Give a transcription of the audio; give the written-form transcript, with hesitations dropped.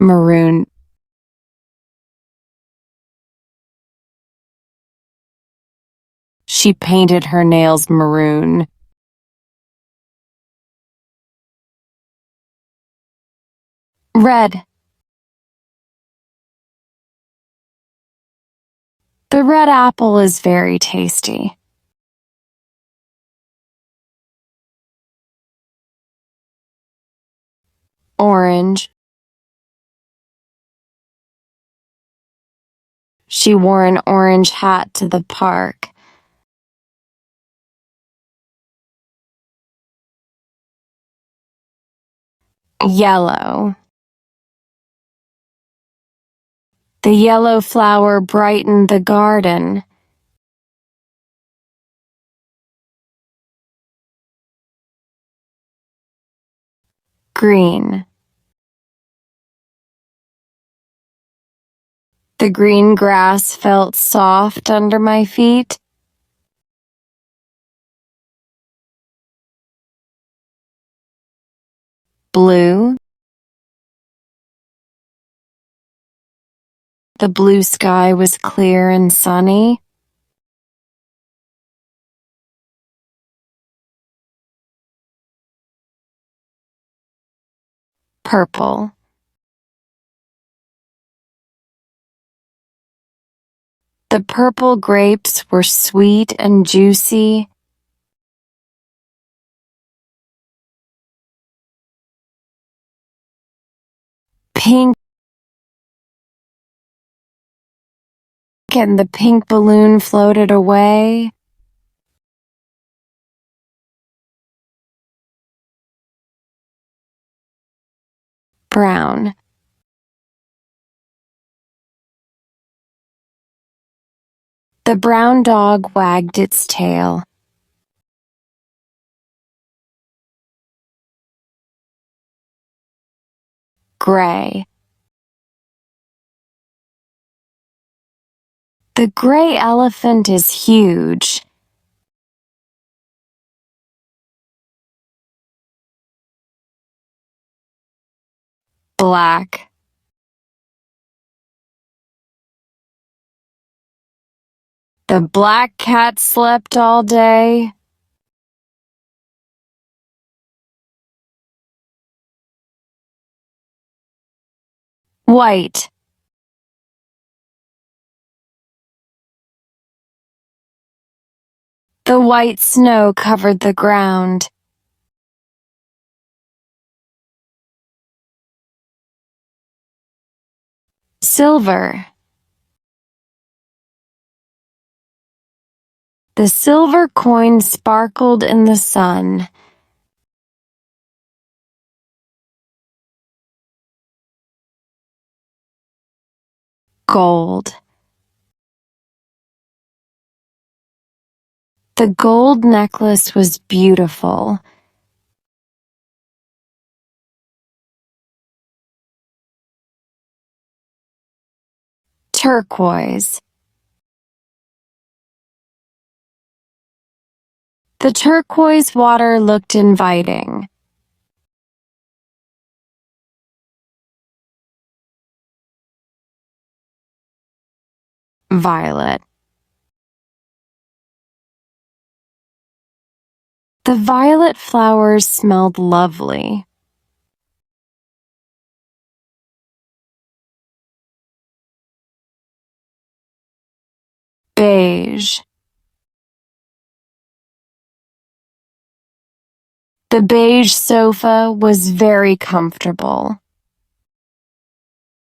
Maroon. She painted her nails maroon. Red. The red apple is very tasty. Orange. She wore an orange hat to the park. Yellow. The yellow flower brightened the garden. Green. The green grass felt soft under my feet. Blue. The blue sky was clear and sunny. Purple. The purple grapes were sweet and juicy. Pink. And the pink balloon floated away. Brown. The brown dog wagged its tail. Gray. The gray elephant is huge. Black. The black cat slept all day. White. The white snow covered the ground. Silver. The silver coin sparkled in the sun. Gold. The gold necklace was beautiful. Turquoise. The turquoise water looked inviting. Violet. The violet flowers smelled lovely. Beige. The beige sofa was very comfortable.